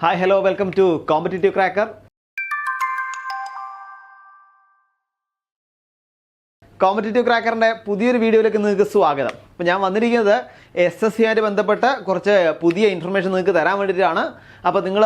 Hi hello welcome to competitive cracker. Competitive ക്രാക്കറിൻ്റെ പുതിയൊരു വീഡിയോയിലേക്ക് നിങ്ങൾക്ക് സ്വാഗതം. അപ്പോൾ ഞാൻ വന്നിരിക്കുന്നത് SSC ആയിട്ട് ബന്ധപ്പെട്ട് കുറച്ച് പുതിയ ഇൻഫർമേഷൻ നിങ്ങൾക്ക് തരാൻ വേണ്ടിയിട്ടാണ്. അപ്പോൾ നിങ്ങൾ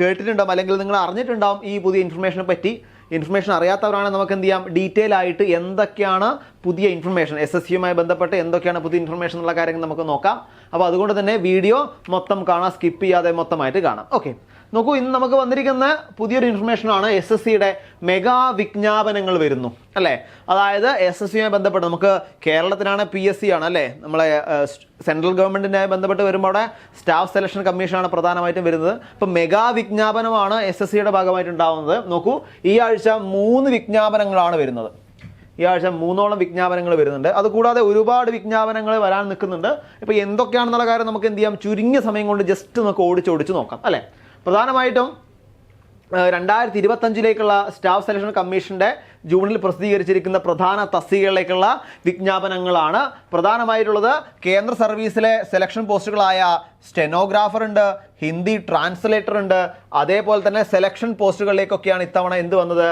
കേട്ടിട്ടുണ്ടാവും അല്ലെങ്കിൽ നിങ്ങൾ അറിഞ്ഞിട്ടുണ്ടാവും ഈ പുതിയ ഇൻഫർമേഷനെ പറ്റി. ഇൻഫർമേഷൻ അറിയാത്തവരാണെങ്കിൽ നമുക്ക് എന്ത് ചെയ്യാം, ഡീറ്റെയിൽ ആയിട്ട് എന്തൊക്കെയാണ് പുതിയ ഇൻഫർമേഷൻ, SSCയുമായി ബന്ധപ്പെട്ട് എന്തൊക്കെയാണ് പുതിയ ഇൻഫർമേഷൻ എന്നുള്ള കാര്യങ്ങൾ നമുക്ക് നോക്കാം. അപ്പോൾ അതുകൊണ്ട് തന്നെ വീഡിയോ മൊത്തം കാണാം, സ്കിപ്പ് ചെയ്യാതെ മൊത്തമായിട്ട് കാണാം. ഓക്കെ, നോക്കൂ, ഇന്ന് നമുക്ക് വന്നിരിക്കുന്ന പുതിയൊരു ഇൻഫർമേഷനാണ്. SSCയുടെ മെഗാ വിജ്ഞാപനങ്ങൾ വരുന്നു അല്ലേ. അതായത് SSCയുമായി ബന്ധപ്പെട്ട് നമുക്ക് കേരളത്തിനാണ് PSC ആണ് അല്ലേ, നമ്മളെ സെൻട്രൽ ഗവൺമെൻറ്റിനായി ബന്ധപ്പെട്ട് വരുമ്പോൾ അവിടെ സ്റ്റാഫ് സെലക്ഷൻ കമ്മീഷനാണ് പ്രധാനമായിട്ടും വരുന്നത്. അപ്പോൾ മെഗാ വിജ്ഞാപനമാണ് SSCയുടെ ഭാഗമായിട്ട് ഉണ്ടാകുന്നത്. നോക്കൂ, ഈ ആഴ്ച 3 വിജ്ഞാപനങ്ങളാണ് വരുന്നത്. ഈ ആഴ്ച 3ഓളം വിജ്ഞാപനങ്ങൾ വരുന്നുണ്ട്. അതുകൂടാതെ ഒരുപാട് വിജ്ഞാപനങ്ങൾ വരാൻ നിൽക്കുന്നുണ്ട്. ഇപ്പോൾ എന്തൊക്കെയാണെന്നുള്ള കാര്യം നമുക്ക് എന്ത് ചെയ്യാം, ചുരുങ്ങിയ സമയം കൊണ്ട് ജസ്റ്റ് നമുക്ക് ഓടിച്ചോടിച്ച് നോക്കാം അല്ലേ. പ്രധാനമായിട്ടും 2025 സ്റ്റാഫ് സെലക്ഷൻ കമ്മീഷൻ്റെ ജൂണിൽ പ്രസിദ്ധീകരിച്ചിരിക്കുന്ന പ്രധാന തസ്തികകളിലേക്കുള്ള വിജ്ഞാപനങ്ങളാണ് പ്രധാനമായിട്ടുള്ളത്. കേന്ദ്ര സർവീസിലെ സെലക്ഷൻ പോസ്റ്റുകളായ സ്റ്റെനോഗ്രാഫർ ഉണ്ട്, ഹിന്ദി ട്രാൻസ്ലേറ്റർ ഉണ്ട്, അതേപോലെ തന്നെ സെലക്ഷൻ പോസ്റ്റുകളിലേക്കൊക്കെയാണ് ഇത്തവണ എന്ത് വന്നത്,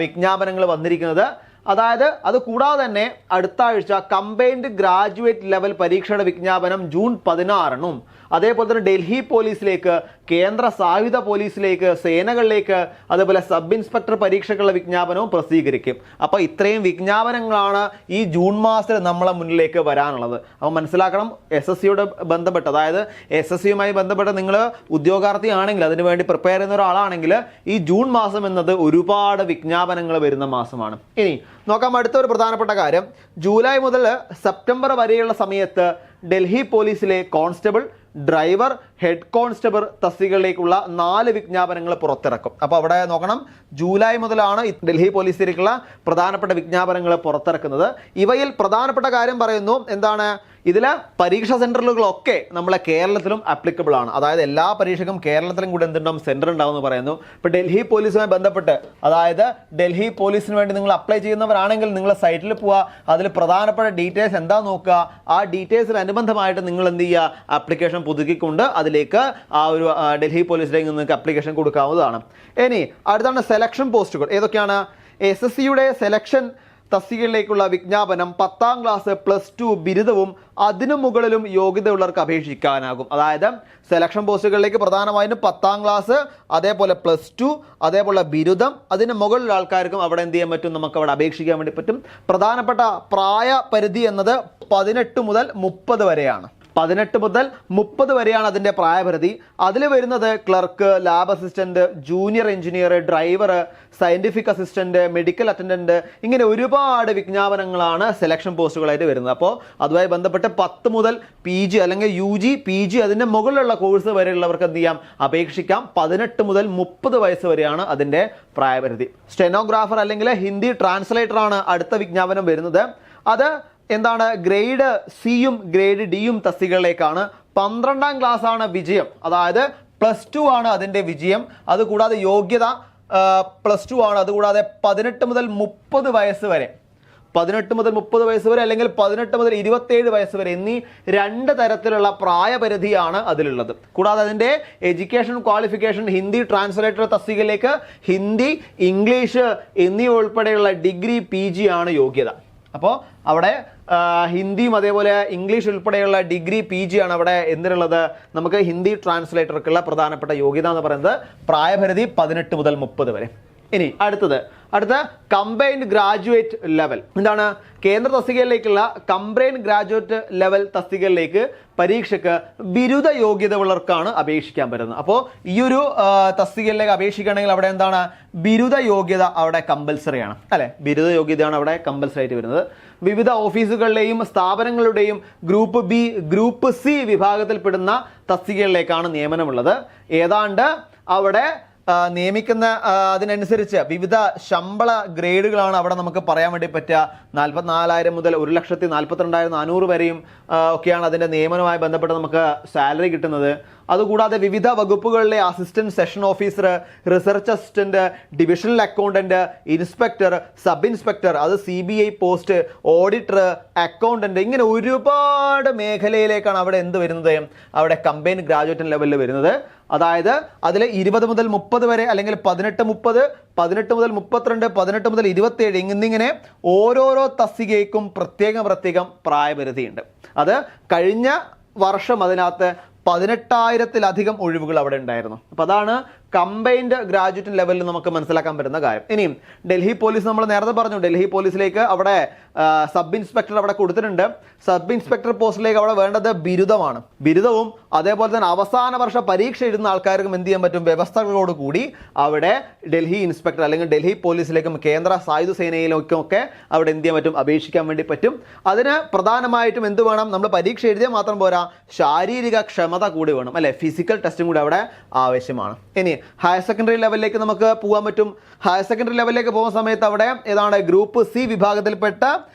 വിജ്ഞാപനങ്ങൾ വന്നിരിക്കുന്നത്. അതായത് അത് കൂടാതെ തന്നെ അടുത്ത ആഴ്ച കമ്പൈൻഡ് ഗ്രാജുവേറ്റ് ലെവൽ പരീക്ഷയുടെ വിജ്ഞാപനം ജൂൺ 16-നും അതേപോലെ തന്നെ ഡൽഹി പോലീസിലേക്ക്, കേന്ദ്ര സായുധ പോലീസിലേക്ക്, സേനകളിലേക്ക്, അതേപോലെ സബ് ഇൻസ്പെക്ടർ പരീക്ഷകളുടെ വിജ്ഞാപനവും പ്രസിദ്ധീകരിക്കും. അപ്പോൾ ഇത്രയും വിജ്ഞാപനങ്ങളാണ് ഈ ജൂൺ മാസത്തിൽ നമ്മളെ മുന്നിലേക്ക് വരാനുള്ളത്. അപ്പോൾ മനസ്സിലാക്കണം, SSCയോട് ബന്ധപ്പെട്ട്, അതായത് SSCയുമായി ബന്ധപ്പെട്ട് നിങ്ങൾ ഉദ്യോഗാർത്ഥി ആണെങ്കിൽ, അതിനുവേണ്ടി പ്രിപ്പയർ ചെയ്യുന്ന ഒരാളാണെങ്കിൽ ഈ ജൂൺ മാസം എന്നത് ഒരുപാട് വിജ്ഞാപനങ്ങൾ വരുന്ന മാസമാണ്. ഇനി നോക്കാം അടുത്തൊരു പ്രധാനപ്പെട്ട കാര്യം. ജൂലൈ മുതൽ സെപ്റ്റംബർ വരെയുള്ള സമയത്ത് ഡൽഹി പോലീസിലെ കോൺസ്റ്റബിൾ, ഡ്രൈവർ, ഹെഡ് കോൺസ്റ്റബിൾ തസ്തികകളിലേക്കുള്ള 4 വിജ്ഞാപനങ്ങൾ പുറത്തിറക്കും. അപ്പോൾ അവിടെ നോക്കണം, ജൂലൈ മുതലാണ് ഡൽഹി പോലീസിലേക്കുള്ള പ്രധാനപ്പെട്ട വിജ്ഞാപനങ്ങൾ പുറത്തിറക്കുന്നത്. ഇവയിൽ പ്രധാനപ്പെട്ട കാര്യം പറയുന്നു, എന്താണ്, ഇതിൽ പരീക്ഷാ സെൻറ്ററുകളൊക്കെ നമ്മളെ കേരളത്തിലും ആപ്ലിക്കബിൾ ആണ്. അതായത് എല്ലാ പരീക്ഷയ്ക്കും കേരളത്തിലും കൂടെ എന്തുണ്ടാവും, സെൻറ്റർ ഉണ്ടാവും എന്ന് പറയുന്നു. ഇപ്പോൾ ഡൽഹി പോലീസുമായി ബന്ധപ്പെട്ട്, അതായത് ഡൽഹി പോലീസിന് വേണ്ടി നിങ്ങൾ അപ്ലൈ ചെയ്യുന്നവരാണെങ്കിൽ നിങ്ങൾ സൈറ്റിൽ പോവുക, അതിൽ പ്രധാനപ്പെട്ട ഡീറ്റെയിൽസ് എന്താ നോക്കുക, ആ ഡീറ്റെയിൽസിന് അനുബന്ധമായിട്ട് നിങ്ങൾ എന്ത് ചെയ്യുക, ആപ്ലിക്കേഷൻ പുതുക്കിക്കൊണ്ട് അതിലേക്ക് ആ ഒരു ഡൽഹി പോലീസിലേക്ക് നിങ്ങൾക്ക് ആപ്ലിക്കേഷൻ കൊടുക്കാവുന്നതാണ്. ഇനി അടുത്താണ് സെലക്ഷൻ പോസ്റ്റുകൾ. ഏതൊക്കെയാണ്? SSCയുടെ സെലക്ഷൻ തസ്തികകളിലേക്കുള്ള വിജ്ഞാപനം 10ാം ക്ലാസ്, +2 ബിരുദവും അതിനു മുകളിലും യോഗ്യതയുള്ളവർക്ക് അപേക്ഷിക്കാനാകും. അതായത് സെലക്ഷൻ പോസ്റ്റുകളിലേക്ക് പ്രധാനമായും 10ാം ക്ലാസ്, അതേപോലെ +2, അതേപോലെ ബിരുദം, അതിന് മുകളിലുള്ള ആൾക്കാർക്കും അവിടെ എന്ത് ചെയ്യാൻ പറ്റും, നമുക്ക് അവിടെ അപേക്ഷിക്കാൻ വേണ്ടി പറ്റും. പ്രധാനപ്പെട്ട പ്രായ പരിധി എന്നത് 18 മുതൽ 30 വരെയാണ്. 18 മുതൽ 30 വരെയാണ് അതിൻ്റെ പ്രായപരിധി. അതിൽ വരുന്നത് clerk, lab assistant, junior engineer, driver, scientific assistant, medical attendant, ഇങ്ങനെ ഒരുപാട് വിജ്ഞാപനങ്ങളാണ് സെലക്ഷൻ പോസ്റ്റുകളായിട്ട് വരുന്നത്. അപ്പോൾ അതുമായി ബന്ധപ്പെട്ട് 10 മുതൽ PG അല്ലെങ്കിൽ UG, PG അതിൻ്റെ മുകളിലുള്ള കോഴ്സ് വരെയുള്ളവർക്ക് എന്ത് ചെയ്യാം, അപേക്ഷിക്കാം. 18 മുതൽ 30 വയസ്സ് വരെയാണ് അതിൻ്റെ പ്രായപരിധി. സ്റ്റെനോഗ്രാഫർ അല്ലെങ്കിൽ ഹിന്ദി ട്രാൻസ്ലേറ്റർ ആണ് അടുത്ത വിജ്ഞാപനം വരുന്നത്. അത് എന്താണ്, ഗ്രേഡ് Cയും ഗ്രേഡ് Dയും തസ്തികകളിലേക്കാണ്. 12ാം ക്ലാസ് ആണ് വിജയം, അതായത് +2 ആണ് അതിൻ്റെ വിജയം. അതുകൂടാതെ യോഗ്യത +2 ആണ്. അതുകൂടാതെ 18 മുതൽ 30 വയസ്സ് വരെ, 18 മുതൽ 30 വയസ്സ് വരെ അല്ലെങ്കിൽ 18 മുതൽ 27 വയസ്സ് വരെ എന്നീ 2 തരത്തിലുള്ള പ്രായപരിധിയാണ് അതിലുള്ളത്. കൂടാതെ അതിൻ്റെ എഡ്യൂക്കേഷൻ ക്വാളിഫിക്കേഷൻ ഹിന്ദി ട്രാൻസ്ലേറ്റർ തസ്തികയിലേക്ക് ഹിന്ദി, ഇംഗ്ലീഷ് എന്നിവ ഉൾപ്പെടെയുള്ള ഡിഗ്രി PG ആണ് യോഗ്യത. അപ്പോൾ അവിടെ ഹിന്ദിയും അതേപോലെ ഇംഗ്ലീഷ് ഉൾപ്പെടെയുള്ള ഡിഗ്രി PG ആണ് അവിടെ എന്തിനുള്ളത്, നമുക്ക് ഹിന്ദി ട്രാൻസ്ലേറ്റർക്കുള്ള പ്രധാനപ്പെട്ട യോഗ്യത എന്ന് പറയുന്നത്. പ്രായപരിധി 18 മുതൽ 30 വരെ. ഇനി അടുത്ത കമ്പൈൻഡ് ഗ്രാജുവേറ്റ് ലെവൽ. എന്താണ്? കേന്ദ്ര തസ്തികയിലേക്കുള്ള കമ്പൈൻഡ് ഗ്രാജുവേറ്റ് ലെവൽ തസ്തികയിലേക്ക് പരീക്ഷയ്ക്ക് ബിരുദ യോഗ്യത ഉള്ളവർക്കാണ് അപേക്ഷിക്കാൻ പറ്റുന്നത്. അപ്പോൾ ഈ ഒരു തസ്തികയിലേക്ക് അപേക്ഷിക്കുകയാണെങ്കിൽ അവിടെ എന്താണ്, ബിരുദ യോഗ്യത അവിടെ കമ്പൽസറി ആണ് അല്ലേ. ബിരുദ യോഗ്യതയാണ് അവിടെ കമ്പൽസറി ആയിട്ട് വരുന്നത്. വിവിധ ഓഫീസുകളുടെയും സ്ഥാപനങ്ങളുടെയും ഗ്രൂപ്പ് B, ഗ്രൂപ്പ് C വിഭാഗത്തിൽപ്പെടുന്ന തസ്തികകളിലേക്കാണ് നിയമനമുള്ളത്. ഏതാണ്ട് അവിടെ നിയമിക്കുന്ന അതിനനുസരിച്ച് വിവിധ ശമ്പള ഗ്രേഡുകളാണ് അവിടെ നമുക്ക് പറയാൻ വേണ്ടി പറ്റുക. 44,000 മുതൽ 1,42,400 വരെയും ഒക്കെയാണ് അതിൻ്റെ നിയമനവുമായി ബന്ധപ്പെട്ട് നമുക്ക് സാലറി കിട്ടുന്നത്. അതുകൂടാതെ വിവിധ വകുപ്പുകളിലെ assistant session officer, research assistant, divisional accountant, inspector, sub inspector, അത് CBI പോസ്റ്റ്, ഓഡിറ്റർ, അക്കൗണ്ടന്റ്, ഇങ്ങനെ ഒരുപാട് മേഖലയിലേക്കാണ് അവിടെ എന്ത് വരുന്നത്, അവിടെ കമ്പൈൻഡ് ഗ്രാജുവേറ്റ് ലെവലിൽ വരുന്നത്. അതായത് അതിൽ 20 മുതൽ 30 വരെ, അല്ലെങ്കിൽ 18-30, 18 മുതൽ 32, 18 മുതൽ 27 എന്നിങ്ങനെ ഓരോരോ തസ്തികയ്ക്കും പ്രത്യേകം പ്രായപരിധിയുണ്ട്. അത് കഴിഞ്ഞ വർഷം അതിനകത്ത് 18,000-ലധികം ഒഴിവുകൾ അവിടെ ഉണ്ടായിരുന്നു. അപ്പോൾ അതാണ് കമ്പൈൻഡ് ഗ്രാജുവേറ്റ് ലെവലിൽ നമുക്ക് മനസ്സിലാക്കാൻ പറ്റുന്ന കാര്യം. ഇനിയും ഡൽഹി പോലീസ്, നമ്മൾ നേരത്തെ പറഞ്ഞു, ഡൽഹി പോലീസിലേക്ക് അവിടെ സബ് ഇൻസ്പെക്ടർ അവിടെ കൊടുത്തിട്ടുണ്ട്. സബ് ഇൻസ്പെക്ടർ പോസ്റ്റിലേക്ക് അവിടെ വേണ്ടത് ബിരുദമാണ്. ബിരുദവും അതേപോലെ തന്നെ അവസാന വർഷ പരീക്ഷ എഴുതുന്ന ആൾക്കാർക്കും എന്ത് ചെയ്യാൻ പറ്റും, വ്യവസ്ഥകളോട് കൂടി അവിടെ ഡൽഹി ഇൻസ്പെക്ടർ അല്ലെങ്കിൽ ഡൽഹി പോലീസിലേക്കും കേന്ദ്ര സായുധ സേനയിലേക്കും ഒക്കെ അവിടെ എന്ത് ചെയ്യാൻ പറ്റും, അപേക്ഷിക്കാൻ വേണ്ടി പറ്റും. അതിന് പ്രധാനമായിട്ടും എന്ത് വേണം, നമ്മൾ പരീക്ഷ എഴുതിയാൽ മാത്രം പോരാ, ശാരീരിക ക്ഷമത കൂടി വേണം, അല്ലെ, ഫിസിക്കൽ ടെസ്റ്റും കൂടി അവിടെ ആവശ്യമാണ്. ഇനി ഹയർ സെക്കൻഡറി ലെവലിലേക്ക് നമുക്ക് പോകാൻ പറ്റും. ഹയർ സെക്കൻഡറി ലെവലിലേക്ക് പോകുന്ന സമയത്ത് അവിടെ ഏതാണ്, ഗ്രൂപ്പ് C വിഭാഗത്തിൽപ്പെട്ട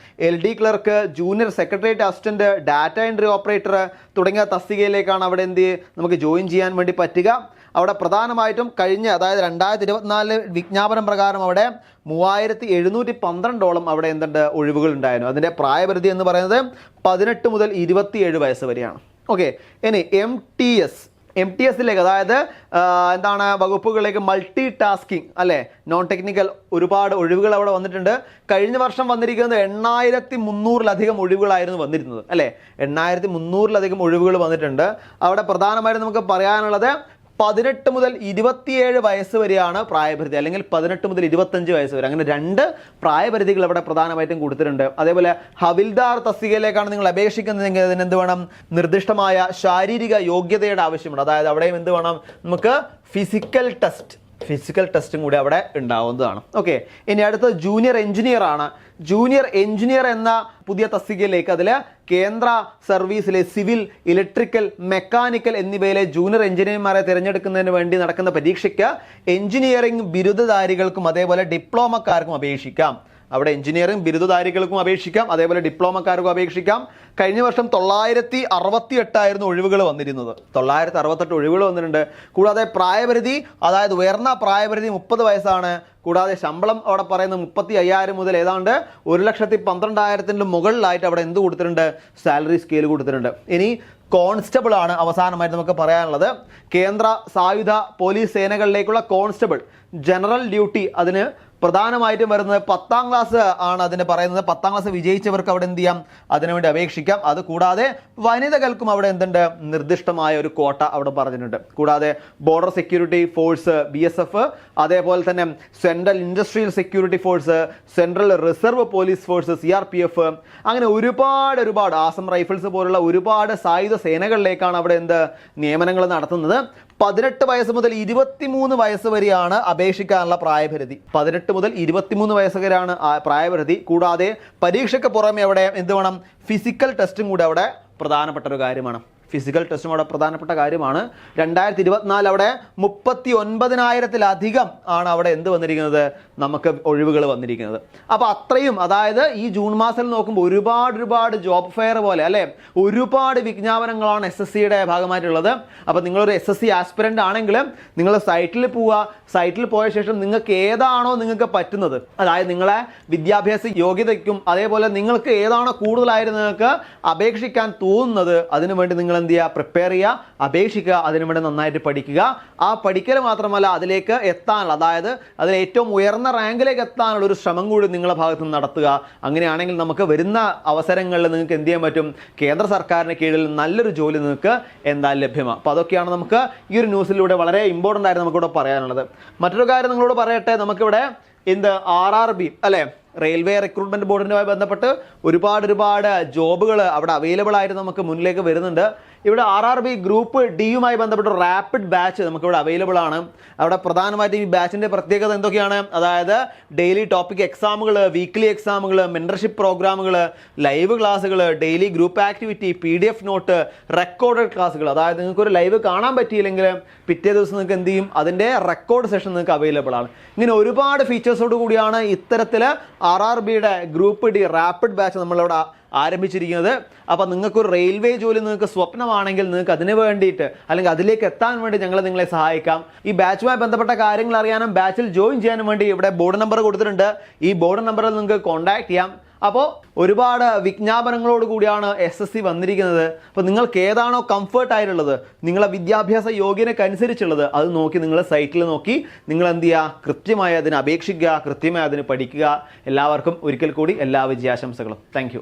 LD clerk, junior secretariat assistant, data entry operator തുടങ്ങിയ തസ്തികയിലേക്കാണ് അവിടെ എന്ത് നമുക്ക് ജോയിൻ ചെയ്യാൻ വേണ്ടി പറ്റുക. അവിടെ പ്രധാനമായിട്ടും കഴിഞ്ഞ, അതായത് 2024 വിജ്ഞാപനം പ്രകാരം അവിടെ 3712 അവിടെ എന്തുണ്ട്, ഒഴിവുകൾ ഉണ്ടായിരുന്നു. അതിൻ്റെ പ്രായപരിധി എന്ന് പറയുന്നത് 18 മുതൽ 27 വയസ്സ് വരെയാണ്. ഓക്കെ. ഇനി MTS-ലേക്ക്, അതായത് എന്താണ്, വകുപ്പുകളിലേക്ക് മൾട്ടി ടാസ്കിങ്, അല്ലേ, നോൺ ടെക്നിക്കൽ ഒരുപാട് ഒഴിവുകൾ അവിടെ വന്നിട്ടുണ്ട്. കഴിഞ്ഞ വർഷം വന്നിരിക്കുന്നത് 8300-ലധികം ഒഴിവുകളായിരുന്നു വന്നിരുന്നത്, അല്ലേ, 8300-ലധികം ഒഴിവുകൾ വന്നിട്ടുണ്ട്. അവിടെ പ്രധാനമായിട്ടും നമുക്ക് പറയാനുള്ളത് 18 മുതൽ 27 വയസ്സ് വരെയാണ് പ്രായപരിധി, അല്ലെങ്കിൽ 18 മുതൽ 25 വയസ്സ് വരെ, അങ്ങനെ 2 പ്രായപരിധികൾ അവിടെ പ്രധാനമായിട്ടും കൊടുത്തിട്ടുണ്ട്. അതേപോലെ ഹവിൽദാർ തസ്തികയിലേക്കാണ് നിങ്ങൾ അപേക്ഷിക്കുന്നതെങ്കിൽ അതിന് എന്ത് വേണം, നിർദ്ദിഷ്ടമായ ശാരീരിക യോഗ്യതയുടെ ആവശ്യമുണ്ട്. അതായത് അവിടെയും എന്ത് വേണം, നമുക്ക് ഫിസിക്കൽ ടെസ്റ്റും കൂടി അവിടെ ഉണ്ടാവുന്നതാണ്. ഓക്കെ. ഇനി അടുത്ത ജൂനിയർ എഞ്ചിനീയർ ആണ്. ജൂനിയർ എഞ്ചിനീയർ എന്ന പുതിയ തസ്തികയിലേക്ക്, അതിൽ കേന്ദ്ര സർവീസിലെ സിവിൽ, ഇലക്ട്രിക്കൽ, മെക്കാനിക്കൽ എന്നിവയിലെ ജൂനിയർ എഞ്ചിനീയർമാരെ തിരഞ്ഞെടുക്കുന്നതിന് വേണ്ടി നടക്കുന്ന പരീക്ഷയ്ക്ക് എഞ്ചിനീയറിംഗ് ബിരുദധാരികൾക്കും അതേപോലെ ഡിപ്ലോമക്കാർക്കും അപേക്ഷിക്കാം. അവിടെ എഞ്ചിനീയറിംഗ് ബിരുദധാരികൾക്കും അപേക്ഷിക്കാം, അതേപോലെ ഡിപ്ലോമക്കാർക്കും അപേക്ഷിക്കാം. കഴിഞ്ഞ വർഷം 968 ഒഴിവുകൾ വന്നിരുന്നത്, 968 ഒഴിവുകൾ വന്നിട്ടുണ്ട്. കൂടാതെ പ്രായപരിധി, അതായത് ഉയർന്ന പ്രായപരിധി 30 വയസ്സാണ്. കൂടാതെ ശമ്പളം അവിടെ പറയുന്നത് 35,000 മുതൽ ഏതാണ്ട് 1,12,000 മുകളിലായിട്ട് അവിടെ എന്ത് കൊടുത്തിട്ടുണ്ട്, സാലറി സ്കെയിൽ കൊടുത്തിട്ടുണ്ട്. ഇനി കോൺസ്റ്റബിൾ ആണ് അവസാനമായിട്ട് നമുക്ക് പറയാനുള്ളത്. കേന്ദ്ര സായുധ പോലീസ് സേനകളിലേക്കുള്ള കോൺസ്റ്റബിൾ ജനറൽ ഡ്യൂട്ടി, അതിന് പ്രധാനമായിട്ടും വരുന്നത് 10ാം ക്ലാസ് ആണ് അതിന് പറയുന്നത്. 10ാം ക്ലാസ് വിജയിച്ചവർക്ക് അവിടെ എന്ത് ചെയ്യാം, അതിനുവേണ്ടി അപേക്ഷിക്കാം. അത് കൂടാതെ വനിതകൾക്കും അവിടെ എന്തുണ്ട്, നിർദ്ദിഷ്ടമായ ഒരു കോട്ട അവിടെ പറഞ്ഞിട്ടുണ്ട്. കൂടാതെ ബോർഡർ സെക്യൂരിറ്റി ഫോഴ്സ് BSF, അതേപോലെ തന്നെ central industrial security force, central reserve police force CRPF, അങ്ങനെ ഒരുപാട് ആസം റൈഫിൾസ് പോലുള്ള ഒരുപാട് സായുധ സേനകളിലേക്കാണ് അവിടെ നിയമനങ്ങൾ നടത്തുന്നത്. 18 വയസ്സ് മുതൽ 23 വയസ്സ് വരെയാണ് അപേക്ഷിക്കാനുള്ള പ്രായപരിധി. 18 മുതൽ 23 വയസ്സ് വരെയാണ് പ്രായപരിധി. കൂടാതെ പരീക്ഷയ്ക്ക് പുറമെ അവിടെ എന്ത് വേണം, ഫിസിക്കൽ ടെസ്റ്റും കൂടെ അവിടെ പ്രധാനപ്പെട്ട ഒരു കാര്യമാണ്. ഫിസിക്കൽ ടെസ്റ്റും അവിടെ പ്രധാനപ്പെട്ട കാര്യമാണ്. 2024 അവിടെ 39,000-ലധികം ആണ് അവിടെ എന്ത് വന്നിരിക്കുന്നത്, നമുക്ക് ഒഴിവുകൾ വന്നിരിക്കുന്നത്. അപ്പോൾ അത്രയും, അതായത് ഈ ജൂൺ മാസത്തിൽ നോക്കുമ്പോൾ ഒരുപാട് ജോബ് ഫെയർ പോലെ, അല്ലേ, ഒരുപാട് വിജ്ഞാപനങ്ങളാണ് SSCയുടെ ഭാഗമായിട്ടുള്ളത്. അപ്പോൾ നിങ്ങളൊരു SSC ആസ്പിരൻ്റ് ആണെങ്കിൽ നിങ്ങൾ സൈറ്റിൽ പോവുക. സൈറ്റിൽ പോയ ശേഷം നിങ്ങൾക്ക് ഏതാണോ നിങ്ങൾക്ക് പറ്റുന്നത്, അതായത് നിങ്ങളെ വിദ്യാഭ്യാസ യോഗ്യതയ്ക്കും അതേപോലെ നിങ്ങൾക്ക് ഏതാണോ കൂടുതലായിട്ട് നിങ്ങൾക്ക് അപേക്ഷിക്കാൻ തോന്നുന്നത്, അതിനുവേണ്ടി നിങ്ങൾ എന്ത് ചെയ്യുക, പ്രിപ്പയർ ചെയ്യുക, അപേക്ഷിക്കുക, അതിനുവേണ്ടി നന്നായിട്ട് പഠിക്കുക. ആ പഠിക്കൽ മാത്രമല്ല, അതിലേക്ക് എത്താനുള്ള, അതായത് അതിൽ ഏറ്റവും ഉയർന്ന റാങ്കിലേക്ക് എത്താനുള്ള ഒരു ശ്രമം കൂടി നിങ്ങളുടെ ഭാഗത്ത് നിന്ന് നടത്തുക. അങ്ങനെയാണെങ്കിൽ നമുക്ക് വരുന്ന അവസരങ്ങളിൽ നിങ്ങൾക്ക് എന്ത് ചെയ്യാൻ പറ്റും, കേന്ദ്ര സർക്കാരിന് കീഴിൽ നല്ലൊരു ജോലി നിങ്ങൾക്ക് എന്തായാലും ലഭ്യമാണ്. അപ്പോൾ അതൊക്കെയാണ് നമുക്ക് ഈ ഒരു ന്യൂസിലൂടെ വളരെ ഇമ്പോർട്ടൻ്റ് ആയിട്ട് നമുക്കിവിടെ പറയാനുള്ളത്. മറ്റൊരു കാര്യം നിങ്ങളോട് പറയട്ടെ, നമുക്കിവിടെ RRB, അല്ലേ, റെയിൽവേ റിക്രൂട്ട്മെന്റ് ബോർഡിനുമായി ബന്ധപ്പെട്ട് ഒരുപാട് ജോബുകൾ അവിടെ അവൈലബിൾ ആയിട്ട് നമുക്ക് മുന്നിലേക്ക് വരുന്നുണ്ട്. ഇവിടെ RRB ഗ്രൂപ്പ് ഡിയുമായി ബന്ധപ്പെട്ട് റാപ്പിഡ് ബാച്ച് നമുക്കിവിടെ അവൈലബിൾ ആണ്. അവിടെ പ്രധാനമായിട്ടും ഈ ബാച്ചിൻ്റെ പ്രത്യേകത എന്തൊക്കെയാണ്, അതായത് ഡെയിലി ടോപ്പിക് എക്സാമുകൾ, വീക്ക്ലി എക്സാമുകൾ, മെൻറ്റർഷിപ്പ് പ്രോഗ്രാമുകൾ, ലൈവ് ക്ലാസ്സുകൾ, daily group activity, PDF note, recorded ക്ലാസ്സുകൾ. അതായത് നിങ്ങൾക്കൊരു ലൈവ് കാണാൻ പറ്റിയില്ലെങ്കിൽ പിറ്റേ ദിവസം നിങ്ങൾക്ക് എന്ത് ചെയ്യും, അതിൻ്റെ റെക്കോർഡ് സെഷൻ നിങ്ങൾക്ക് അവൈലബിൾ ആണ്. ഇങ്ങനെ ഒരുപാട് ഫീച്ചേഴ്സോട് കൂടിയാണ് ഇത്തരത്തിൽ RRBയുടെ ഗ്രൂപ്പ് ഡി റാപ്പിഡ് ബാച്ച് നമ്മളിവിടെ ആരംഭിച്ചിരിക്കുന്നത്. അപ്പോൾ നിങ്ങൾക്കൊരു റെയിൽവേ ജോലി നിങ്ങൾക്ക് സ്വപ്നമാണെങ്കിൽ നിങ്ങൾക്ക് അതിന് വേണ്ടിയിട്ട് അല്ലെങ്കിൽ അതിലേക്ക് എത്താൻ വേണ്ടി ഞങ്ങൾ നിങ്ങളെ സഹായിക്കാം. ഈ ബാച്ചുമായി ബന്ധപ്പെട്ട കാര്യങ്ങൾ അറിയാനും ബാച്ചിൽ ജോയിൻ ചെയ്യാനും വേണ്ടി ഇവിടെ ബോർഡ് നമ്പർ കൊടുത്തിട്ടുണ്ട്. ഈ ബോർഡ് നമ്പറിൽ നിങ്ങൾക്ക് കോൺടാക്ട് ചെയ്യാം. അപ്പോൾ ഒരുപാട് വിജ്ഞാപനങ്ങളോട് കൂടിയാണ് SSC വന്നിരിക്കുന്നത്. അപ്പോൾ നിങ്ങൾക്ക് ഏതാണോ കംഫർട്ട് ആയിട്ടുള്ളത്, നിങ്ങളെ വിദ്യാഭ്യാസ യോഗ്യതയ്ക്കനുസരിച്ചുള്ളത്, അത് നോക്കി നിങ്ങൾ സൈറ്റിൽ നോക്കി നിങ്ങൾ എന്ത് ചെയ്യുക, കൃത്യമായി അതിന് അപേക്ഷിക്കുക, കൃത്യമായി അതിന് പഠിക്കുക. എല്ലാവർക്കും ഒരിക്കൽ കൂടി എല്ലാ വിജയാശംസകളും. താങ്ക്